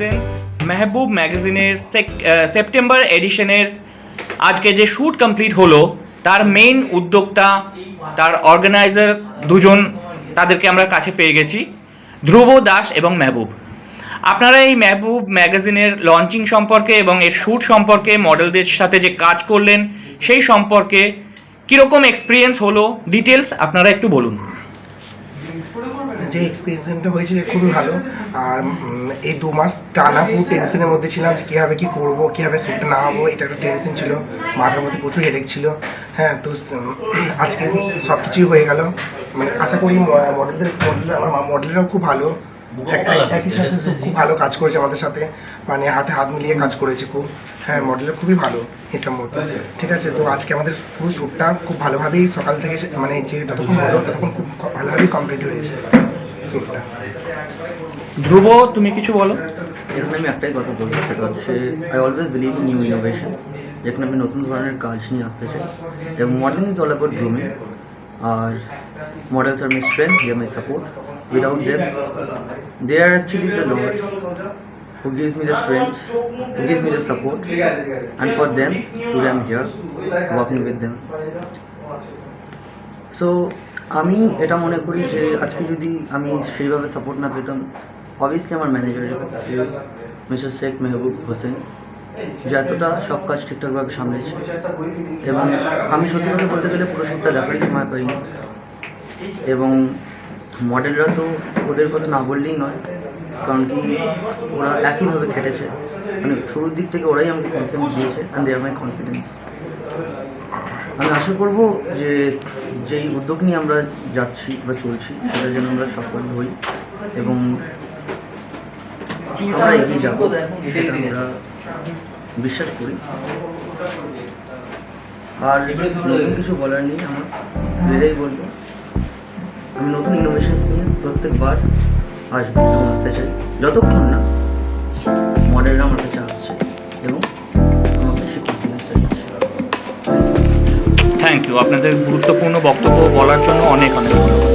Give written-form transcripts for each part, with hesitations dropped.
Presence Mehboob ম্যাগাজিনের September এডিশনের আজকে যে শ্যুট কমপ্লিট হলো তার মেইন উদ্যোক্তা, তার অর্গানাইজার দুজন, তাদেরকে আমরা কাছে পেয়ে গেছি, ধ্রুব দাস এবং মেহবুব। আপনারা এই মেহবুব ম্যাগাজিনের লঞ্চিং সম্পর্কে এবং এর শ্যুট সম্পর্কে, মডেলদের সাথে যে কাজ করলেন সেই সম্পর্কে কীরকম এক্সপিরিয়েন্স হলো, ডিটেলস আপনারা একটু বলুন। যে এক্সপিরিয়েন্সটা হয়েছে খুবই ভালো। আর এই 2 মাস টানা খুব টেনশনের মধ্যে ছিলাম যে কীভাবে কী করবো, কীভাবে শ্যুটটা না হবো, এটা একটা টেনশন ছিল, মাথার মধ্যে প্রচুর হেডেক ছিল। হ্যাঁ, তো আজকে সব কিছুই হয়ে গেল। মানে আশা করি আমার মডেলরাও খুব ভালো, একই সাথে খুব ভালো কাজ করেছে আমাদের সাথে, মানে হাতে হাত মিলিয়ে কাজ করেছে খুব। হ্যাঁ, মডেলরা খুবই ভালো হিসাব মতো। ঠিক আছে, তো আজকে আমাদের পুরো শ্যুটটা খুব ভালোভাবেই সকাল থেকে মানে যে যতক্ষণ হলো ততক্ষণ খুব ভালোভাবেই কমপ্লিট হয়েছে শ্যুটটা। ধ্রুব, তুমি কিছু বলো। এখানে আমি একটাই কথা বলবো, সেটা হচ্ছে I always believe in new innovations, যেখানে আমি নতুন ধরনের কাজ নিয়ে আসতে চাই। এবং modelling is all about grooming, আর models are my strength, they are my support. Without them, they are actually the Lord who gives me the strength, who gives me the support, and for them, today I'm here working with them. So আমি এটা মনে করি যে আজকে যদি আমি সেইভাবে support না পেতাম, অবভিয়াসলি আমার ম্যানেজারের কাছে মিস্টার শেখ মেহবুব হোসেন, যে এতটা সব কাজ ঠিকঠাকভাবে সামলেছে। এবং আমি সত্যি কথা বলতে গেলে পুরো সবটা দেখারই সময় পাইনি। এবং মডেলরা তো ওদের কথা না বললেই নয়, কারণ কি ওরা একইভাবে খেটেছে, মানে শুরুর দিক থেকে ওরাই আমাকে কনফিডেন্স দিয়েছে, and they are my confidence. আমি আশা করব যে যেই উদ্যোগ নিয়ে আমরা যাচ্ছি বা চলছি সেটা যেন আমরা সফল হই এবং আমরা এগিয়ে যাবো, সেটা আমরা বিশ্বাস করি। আর নতুন কিছু বলার নেই আমার, এটাই বলবো আমি নতুন ইনোভেশন নিয়ে প্রত্যেকবার আসবো এবং আসতে চাই, যতক্ষণ না মডেলরা আমার কাছে আসছে এবং আমাকে সে কনফিডেন্সটা দিচ্ছে। থ্যাংক ইউ, আপনাদের গুরুত্বপূর্ণ বক্তব্য বলার জন্য অনেক অনেক ধন্যবাদ।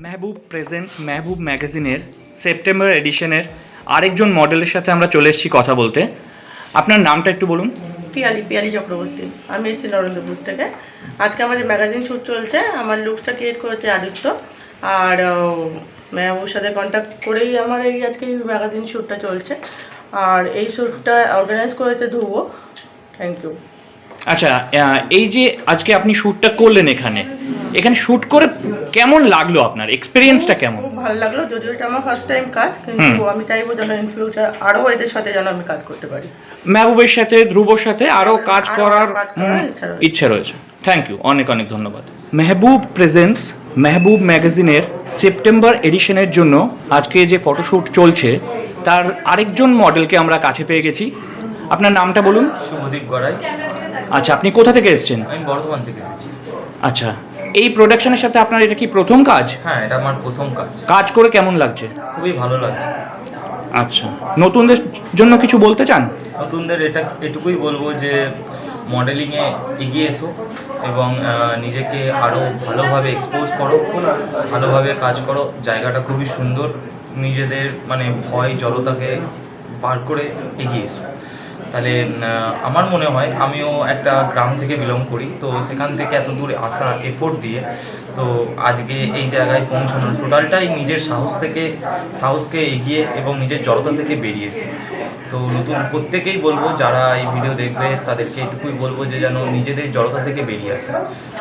মেহবুব প্রেজেন্ট মেহবুব ম্যাগাজিনের সেপ্টেম্বর এডিশনের আরেকজন মডেলের সাথে আমরা চলে এসেছি কথা বলতে। আপনার নামটা একটু বলুন। পিয়ালি চক্রবর্তী। আমি এসেছি নরেন্দ্রপুর থেকে। আজকে আমাদের ম্যাগাজিন শ্যুট চলছে। আমার লুকসটা ক্রিয়েট করেছে আদিত্য, আর মেহবুবের সাথে কন্ট্যাক্ট করেই আমার এই আজকে ম্যাগাজিন শ্যুটটা চলছে। আর এই শ্যুটটা অর্গানাইজ করেছে ধ্রুব। Thank you. আচ্ছা, এই যে আজকে আপনি শ্যুটটা করলেন এখানে শ্যুট করে কেমন লাগলো, আপনার এক্সপিরিয়েন্সটা কেমন? খুব ভালো লাগলো, যদিও এটা আমার ফার্স্ট টাইম কাজ, কিন্তু আমি চাইবো যেন ইন ফিউচার আরও এদের সাথে যেন আমি কাজ করতে পারি। মেহবুবের সাথে, ধ্রুবর সাথে আরও কাজ করার ইচ্ছা ইচ্ছা রয়েছে। থ্যাংক ইউ, অনেক অনেক ধন্যবাদ। মেহবুব প্রেজেন্টস মেহবুব ম্যাগাজিনের সেপ্টেম্বর এডিশনের জন্য আজকে যে ফটোশ্যুট চলছে তার আরেকজন মডেলকে আমরা কাছে পেয়ে গেছি। আপনার নামটা বলুন। শুভদীপ গড়াই। আচ্ছা, আপনি কোথা থেকে এসেছেন? আমি বর্ধমান থেকে এসেছি। আচ্ছা, এই প্রোডাকশনের সাথে আপনার এটা কি প্রথম কাজ? হ্যাঁ, এটা আমার প্রথম কাজ। কাজ করে কেমন লাগছে? খুবই ভালো লাগছে। আচ্ছা, নতুনদের জন্য কিছু বলতে চান? নতুনদের এটুকুই বলবো যে মডেলিংয়ে এগিয়ে এসো এবং নিজেকে আরও ভালোভাবে এক্সপোজ করো, ভালোভাবে কাজ করো। জায়গাটা খুবই সুন্দর। নিজেদের ভয় জড়তাকে পার করে এগিয়ে এসো। তাহলে আমার মনে হয়, আমিও একটা গ্রাম থেকে বিলং করি, তো সেখান থেকে এত দূরে আসা, এফোর্ট দিয়ে তো আজকে এই জায়গায় পৌঁছানো টোটালটাই নিজের সাহসকে এগিয়ে এবং নিজের জড়তা থেকে বেরিয়েছে। তো নতুন প্রত্যেকেই বলবো, যারা এই ভিডিও দেখবে তাদেরকে এটুকুই বলবো যে যেন নিজেদের জড়তা থেকে বেরিয়ে আসে।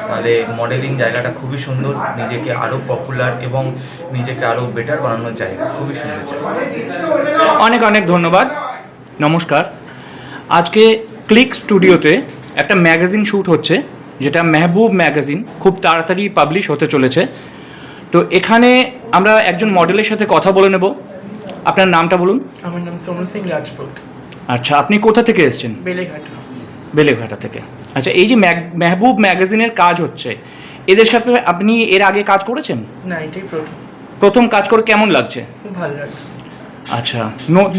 তাহলে মডেলিং জায়গাটা খুবই সুন্দর, নিজেকে আরও পপুলার এবং নিজেকে আরও বেটার বানানোর জায়গা, খুবই সুন্দর জায়গা। অনেক অনেক ধন্যবাদ, নমস্কার। আজকে ক্লিক স্টুডিওতে একটা ম্যাগাজিন শ্যুট হচ্ছে, যেটা মেহবুব ম্যাগাজিন, খুব তাড়াতাড়ি পাবলিশ হতে চলেছে। তো এখানে আমরা একজন মডেলের সাথে কথা বলে নেব। আপনার নামটা বলুন। আমার নাম সোনু সিং রাজপুত। আচ্ছা, আপনি কোথা থেকে এসেছেন? বেলেঘাটা। বেলেঘাটা থেকে। আচ্ছা, এই যে মেহবুব ম্যাগাজিনের কাজ হচ্ছে, এদের সাথে আপনি এর আগে কাজ করেছেন? না, এটাই প্রথম কাজ করে কেমন লাগছে? খুব ভালো লাগছে। আচ্ছা,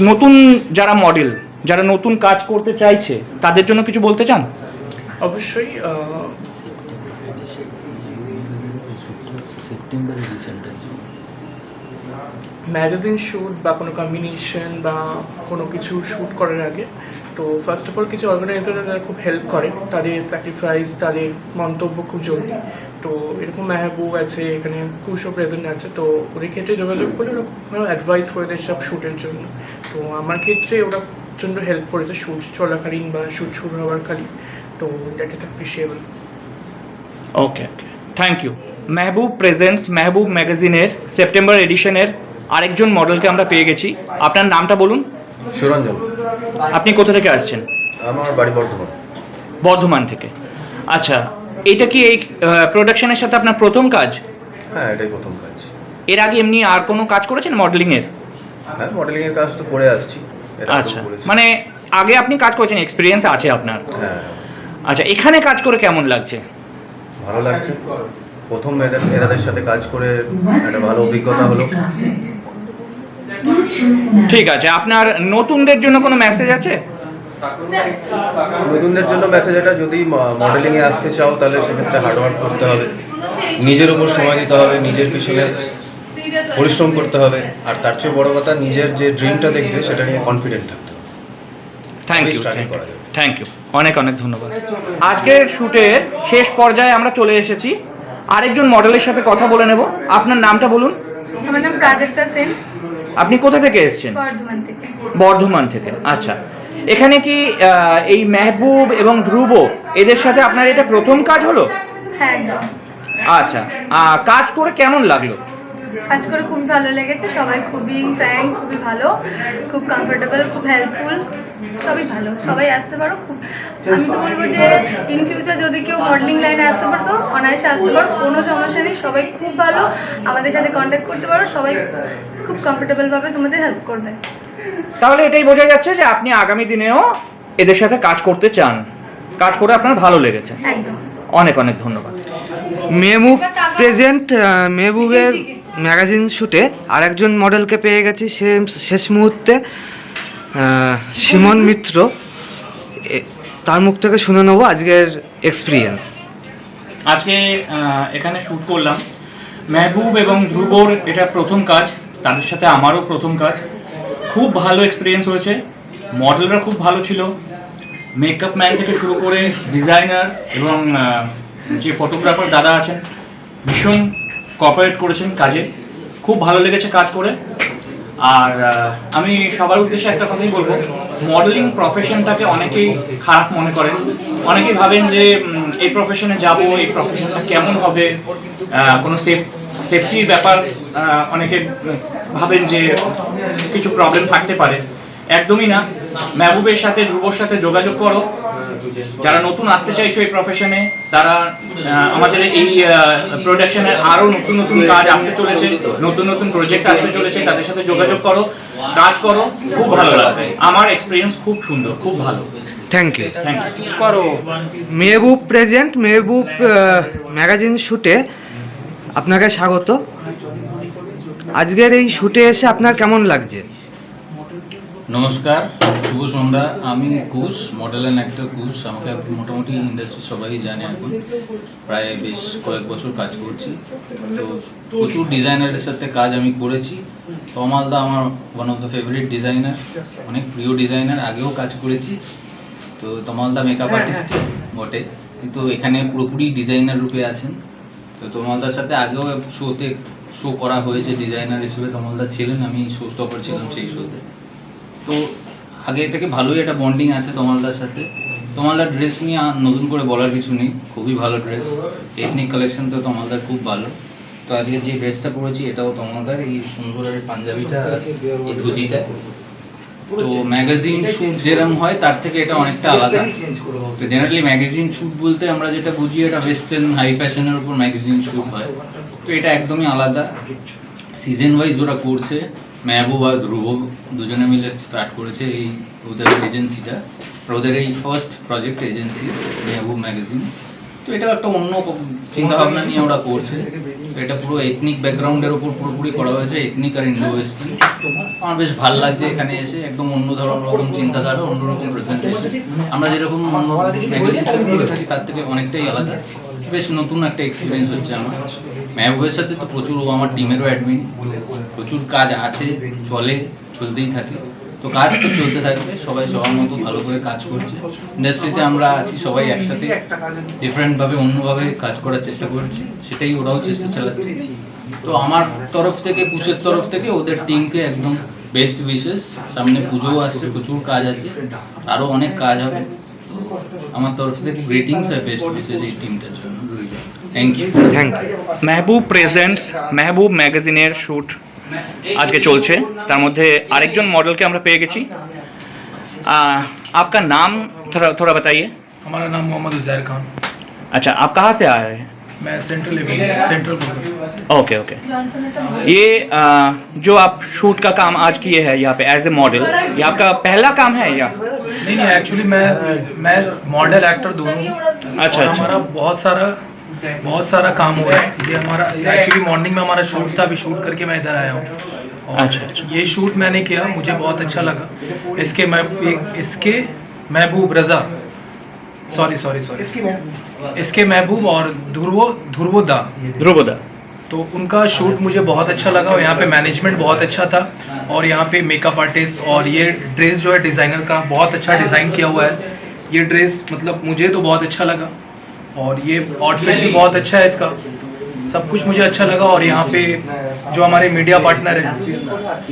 নতুন যারা মডেল, যারা নতুন কাজ করতে চাইছে, তাদের জন্য কিছু বলতে চান? অবশ্যই সেপ্টেম্বর এডিশনটা ম্যাগাজিন শ্যুট বা কোনো কম্বিনেশন বা কোনো কিছু শ্যুট করার আগে তো ফার্স্ট অফ অল কিছু অর্গানাইজাররা খুব হেল্প করে, তাদের স্যাক্রিফাইস, তাদের মন্তব্য খুব জরুরি। তো এরকম মেহবুব আছে, এখানে কুশো প্রেজেন্ট আছে, তো ওদের ক্ষেত্রে যোগাযোগ করলে ওরা খুব ভালো অ্যাডভাইস করে দেয় সব শ্যুটের জন্য। তো আমার ক্ষেত্রে ওরা প্রচণ্ড হেল্প করেছে শ্যুট চলাকালীন বা শ্যুট শুরু হওয়ার কালীন। তো that is appreciable. Okay, thank you. Mehboob presents Mehboob ম্যাগাজিনের সেপ্টেম্বর এডিশনের আরেকজন মডেলকে আমরা পেয়ে গেছি। আপনার নামটা বলুন। সুরঞ্জন। আপনি কোথা থেকে আসছেন? আমার বাড়ি বর্ধমান। বর্ধমান থেকে। আচ্ছা, এটা কি এই প্রোডাকশনের সাথে আপনার প্রথম কাজ? হ্যাঁ, এটাই প্রথম কাজ। এর আগে এমনি আর কোনো কাজ করেছেন মডেলিংয়ের? হ্যাঁ, মডেলিংয়ের কাজ তো করে আসছি। আচ্ছা, মানে আগে আপনি কাজ করেছেন, এক্সপিরিয়েন্স আছে আপনার? হ্যাঁ। আচ্ছা, এখানে কাজ করে কেমন লাগছে? ভালো লাগছে। প্রথম এরাদের সাথে কাজ করে একটা ভালো অভিজ্ঞতা হলো। ঠিক আছে, আপনার নতুনদের জন্য কোনো মেসেজ আছে? নতুনদের জন্য মেসেজ এটা, যদি মডেলিংয়ে আসতে চাও তাহলে সেক্ষেত্রে হার্ডওয়ার্ক করতে হবে, নিজের উপর সময় দিতে হবে, নিজের পিছনে পরিশ্রম করতে হবে, আর তার চেয়ে বড় কথা নিজের যে ড্রিমটা দেখবে সেটা নিয়ে কনফিডেন্ট থাকতে হবে। থ্যাংক ইউ, স্টার্টিং করা যাবে। থ্যাংক ইউ, অনেক অনেক ধন্যবাদ। আজকের শ্যুটের শেষ পর্যায়ে আমরা চলে এসেছি, আরেকজন মডেলের সাথে কথা বলে নেব। আপনার নামটা বলুন। আমার নাম প্রাজক্তা সেন। আপনি কোথা থেকে এসেছেন? বর্ধমান থেকে। বর্ধমান থেকে। আচ্ছা, এখানে কি এই মেহবুব এবং ধ্রুব এদের সাথে আপনার এটা প্রথম কাজ হলো? হ্যাঁ, একদম। আচ্ছা, কাজ করে কেমন লাগলো? কাজ করে খুবই ভালো লেগেছে, সবাই খুবই ফ্র্যাঙ্ক, খুবই ভালো, খুব কমফোর্টেবল, খুব হেল্পফুল, সবই ভালো। সবাই আসতে পারো। আমি তো বলবো যে ইন ফিউচার যদি কেউ মডেলিং লাইনে আসতে পারো তো অনায়াসে আসতে পারো, কোনো সমস্যা নেই। সবাই খুব ভালো, আমাদের সাথে কন্ট্যাক্ট করতে পারো, সবাই খুব কমফোর্টেবলভাবে তোমাদের হেল্প করবে। তাহলে এটাই বোঝা যাচ্ছে যে আপনি আগামী দিনেও এদের সাথে কাজ করতে চান, কাজ করে আপনার ভালো লেগেছে। একদম। অনেক অনেক ধন্যবাদ। মেহবুব প্রেজেন্ট মেহবুবের ম্যাগাজিন শ্যুটে আরেকজন মডেলকে পেয়ে গেছি শেষ মুহূর্তে, সিমন মিত্র। তার মুখ থেকে শুনে নেবো আজকের এক্সপিরিয়েন্স। আজকে এখানে শ্যুট করলাম, মেহবুব এবং ধ্রুবর এটা প্রথম কাজ, তাদের সাথে আমারও প্রথম কাজ। খুব ভালো এক্সপিরিয়েন্স হয়েছে, মডেলরা খুব ভালো ছিল, মেকআপ ম্যান থেকে শুরু করে ডিজাইনার এবং যে ফটোগ্রাফার দাদা আছেন ভীষণ কোঅপারেট করেছেন কাজে, খুব ভালো লেগেছে কাজ করে। আর আমি সবার উদ্দেশ্যে একটা কথাই বলবো, মডেলিং প্রফেশনটাকে অনেকেই খারাপ মনে করেন, অনেকেই ভাবেন যে এই প্রফেশনে যাব, এই প্রফেশনটা কেমন হবে, কোনো সেফটির ব্যাপার অনেকে ভাবেন যে কিছু প্রবলেম থাকতে পারে। একদমই না, মেহবুবের সাথে ধ্রুবর সাথে যোগাযোগ করো, যারা নতুন আসতে চাইছো এই প্রফেশনে, তারা আমাদের এই প্রোডাকশনে আরও নতুন নতুন কাজ আসতে চলেছে, নতুন নতুন প্রজেক্ট আসতে চলেছে, তাদের সাথে যোগাযোগ করো, কাজ করো, খুব ভালো লাগবে। আমার এক্সপিরিয়েন্স খুব সুন্দর, খুব ভালো। Thank you. Thank you. করো। মেহবুব প্রেজেন্ট, মেহবুব ম্যাগাজিন শ্যুটে আপনাকে স্বাগত। আজকের এই শ্যুটে এসে আপনার কেমন লাগছে? নমস্কার, শুভ সন্ধ্যা। আমি কুশ, মডেল অ্যান্ড অ্যাক্টর কুশ। আমাকে মোটামুটি ইন্ডাস্ট্রি সবাই জানে, এখন প্রায় বেশ কয়েক বছর কাজ করছি। তো প্রচুর ডিজাইনারের সাথে কাজ আমি করেছি। তমালদা আমার one of the favourite designer, অনেক প্রিয় ডিজাইনার, আগেও কাজ করেছি। তো তমালদা মেকআপ আর্টিস্ট বটে, কিন্তু এখানে পুরোপুরি ডিজাইনার রূপে আছেন। তো তমালদার সাথে আগেও শো করা হয়েছে, ডিজাইনার হিসেবে তমালদা ছিলেন, আমি শো স্টপার ছিলাম সেই শোতে। তো আগে থেকে ভালোই একটা বন্ডিং আছে তমালদার সাথে। তমালদার ড্রেস নিয়ে নতুন করে বলার কিছু নেই, খুবই ভালো ড্রেস। এথনিক কালেকশন তো তমালদার খুব ভালো। তো আজকে যে ড্রেসটা পরেছি এটাও তমালদার, এই সুন্দরের পাঞ্জাবিটা, এই ধুতিটা। তো ম্যাগাজিন শ্যুট যেরকম হয় তার থেকে এটা অনেকটা আলাদা। তো জেনারেলি ম্যাগাজিন শ্যুট বলতে আমরা যেটা বুঝি, এটা ওয়েস্টার্ন হাই ফ্যাশনের উপর ম্যাগাজিন শ্যুট হয়। তো এটা একদমই আলাদা। সিজন ওয়াইজ ওরা করছে, মেহবুব আর ধ্রুব দুজনে মিলে স্টার্ট করেছে এই ওদের এজেন্সিটা, ওদের এই first project agency Mehboob magazine. তো এটা একটা অন্য চিন্তাভাবনা নিয়ে ওরা করছে। তো এটা পুরো এথনিক ব্যাকগ্রাউন্ডের ওপর পুরোপুরি করা হয়েছে, এথনিক আর ইন্ডো ওয়েস্টার্ন। আমার বেশ ভালো লাগছে এখানে এসে, একদম অন্য রকম চিন্তাধারা, অন্যরকম প্রেজেন্টেশন। আমরা যেরকম ম্যাগাজিন শুরু করে থাকি তার থেকে অনেকটাই আলাদা, বেশ নতুন একটা এক্সপিরিয়েন্স হচ্ছে আমার। মেহবুবের সাথে তো প্রচুর, ও আমার টিমেরও অ্যাডমিন, প্রচুর কাজ আছে, চলতেই থাকে। তো কাজ তো চলতে থাকবে, সবাই সবার মতো ভালো করে কাজ করছে। ইন্ডাস্ট্রিতে আমরা আছি সবাই একসাথে, ডিফারেন্টভাবে অন্যভাবে কাজ করার চেষ্টা করছি, সেটাই ওরাও চেষ্টা চালাচ্ছে। তো আমার তরফ থেকে, কুশের তরফ থেকে ওদের টিমকে একদম বেস্ট উইশেস। সামনে পুজোও আসছে, প্রচুর কাজ আছে, আরও অনেক কাজ হবে। তো আমার তরফ থেকে গ্রিটিংস আর বেস্ট উইশেস এই টিমটার জন্য রইল। Thank you. Thank you. Mehboob presents Mehboob ম্যাগাজিনের শ্যুট আজকে চলছে, তার মধ্যে আরেকজন মডেলকে আমরা পেয়ে গেছি। आपका नाम थोड़ा बताइए। हमारा नाम मोहम्मद उजैर खान। अच्छा, आप कहाँ से आए हैं? मैं सेंट्रल ओके ओके। ये जो आप शूट का काम आज किए हैं यहाँ पे एज ए मॉडल, ये आपका पहला काम है या? नहीं, एक्चुअली मैं मॉडल एक्टर दोनों। अच्छा, और हमारा बहुत सारा काम हो रहा है। ये हमारा एक्चुअली मॉर्निंग में हमारा शूट था, अभी शूट करके मैं इधर आया हूँ। अच्छा, ये शूट मैंने किया, मुझे बहुत अच्छा लगा। इसके महबूब रजा, सॉरी इसके महबूब और ध्रुवदा, तो उनका शूट मुझे बहुत अच्छा लगा। और यहाँ पे मैनेजमेंट बहुत अच्छा था, और यहाँ पे मेकअप आर्टिस्ट, और ये ड्रेस जो है डिज़ाइनर का बहुत अच्छा डिज़ाइन किया हुआ है। ये ड्रेस मतलब मुझे तो बहुत अच्छा लगा, और ये आउटफिट भी बहुत अच्छा है इसका, सब कुछ मुझे अच्छा लगा। और यहाँ पे जो हमारे मीडिया पार्टनर हैं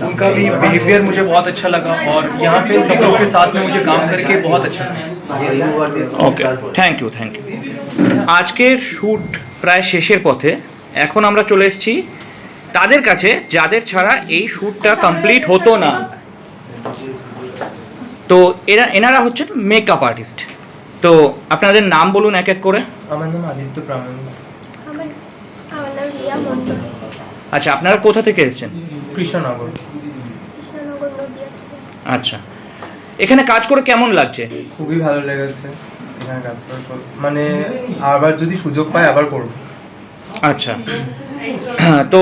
उनका भी बिहेवियर मुझे बहुत अच्छा लगा, और यहाँ पे सब लोग के साथ में मुझे काम करके बहुत अच्छा लगा। ওকে, থ্যাংক ইউ। আজকের শ্যুট প্রায় শেষের পথে, এখন আমরা চলে এসেছি তাদের কাছে যাদের ছাড়া এই শ্যুটটা কমপ্লিট হতো না। তো এনারা হচ্ছেন মেকআপ আর্টিস্ট। তো আপনাদের নাম বলুন এক এক করে। আমার নাম আদিত্য প্রামাণিক। আমার নাম রিয়া মন্ডল। আচ্ছা, আপনারা কোথা থেকে এসেছেন? কৃষ্ণনগর নদিয়া। আচ্ছা, এখানে কাজ করে কেমন লাগছে? খুবই ভালো লেগেছে এখানে কাজ করে, মানে আবার যদি সুযোগ পাই আবার করব। আচ্ছা, তো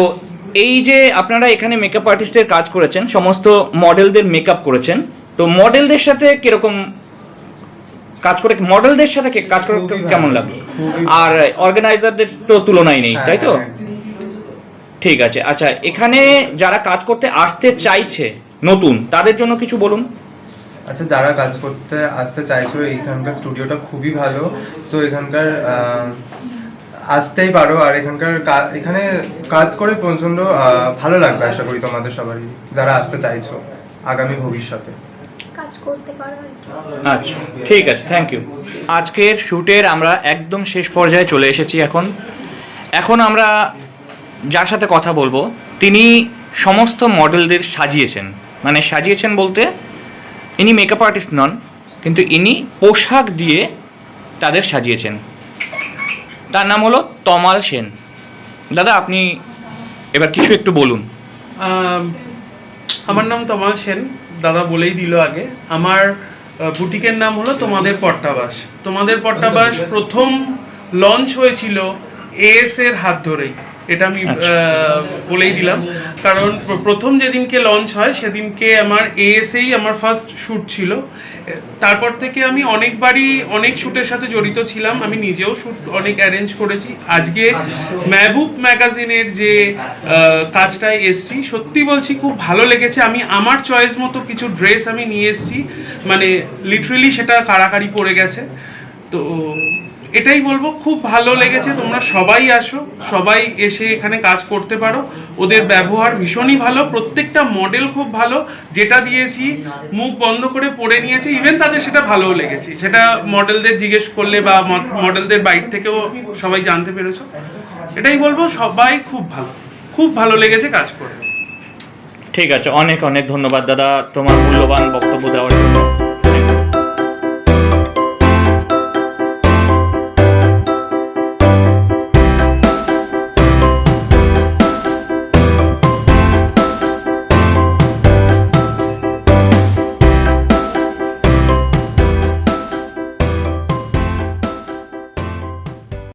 এই যে আপনারা এখানে মেকআপ আর্টিস্টের কাজ করেছেন, সমস্ত মডেলদের মেকআপ করেছেন, তো মডেলদের সাথে কিরকম কাজ করে, মডেলদের সাথে কাজ করে কেমন লাগলো? আর অর্গানাইজারদের তো তুলনাই নেই, তাই তো? ঠিক আছে। আচ্ছা, এখানে যারা কাজ করতে আসতে চাইছে নতুন, তাদের জন্য কিছু বলুন। আচ্ছা, যারা কাজ করতে আসতে চাইছো, এইখানকার স্টুডিওটা খুবই ভালো। সো এখানকার আসতেই পারো, আর এখানে কাজ করে প্রচণ্ড ভালো লাগবে আশা করি তোমাদের সবারই, যারা আসতে চাইছো আগামী ভবিষ্যতে। কাজ করতে পারো। আচ্ছা, ঠিক আছে, থ্যাংক ইউ। আজকের শ্যুটের আমরা একদম শেষ পর্যায়ে চলে এসেছি। এখন আমরা যার সাথে কথা বলবো, তিনি সমস্ত মডেলদের সাজিয়েছেন। মানে সাজিয়েছেন বলতে ইনি মেকআপ আর্টিস্ট নন, কিন্তু ইনি পোশাক দিয়ে তাদের সাজিয়েছেন। তার নাম হলো তমাল সেন। দাদা, আপনি এবার কিছু একটু বলুন। আমার নাম তমাল সেন, দাদা বলেই দিল আগে। আমার বুটিকের নাম হলো তোমাদের পট্টাবাস। তোমাদের পট্টাবাস প্রথম লঞ্চ হয়েছিল এএস এর হাত ধরেই, এটা আমি বলেই দিলাম। কারণ প্রথম যেদিনকে লঞ্চ হয় সেদিনকে আমার এএসএই আমার ফার্স্ট শ্যুট ছিল। তারপর থেকে আমি অনেকবারই অনেক শ্যুটের সাথে জড়িত ছিলাম, আমি নিজেও শ্যুট অনেক অ্যারেঞ্জ করেছি। আজকে মেহবুব ম্যাগাজিনের যে কাজটায় এসছি, সত্যি বলছি খুব ভালো লেগেছে। আমি আমার চয়েস মতো কিছু ড্রেস আমি নিয়ে এসছি, মানে লিটারেলি সেটা কাড়াকাড়ি পড়ে গেছে। তো এটাই বলবো, খুব ভালো লেগেছে। তোমরা সবাই আসো, সবাই এসে এখানে কাজ করতে পারো। ওদের ব্যবহার ভীষণই ভালো, প্রত্যেকটা মডেল খুব ভালো। যেটা দিয়েছি মুখ বন্ধ করে পরে নিয়েছে, ইভেন তাদের সেটা ভালোও লেগেছে। সেটা মডেলদের জিজ্ঞেস করলে বা মডেলদের বাইর থেকেও সবাই জানতে পেরেছো। এটাই বলবো, সবাই খুব ভালো লেগেছে কাজ করে। ঠিক আছে, অনেক অনেক ধন্যবাদ দাদা তোমার মূল্যবান বক্তব্য দেওয়ার জন্য।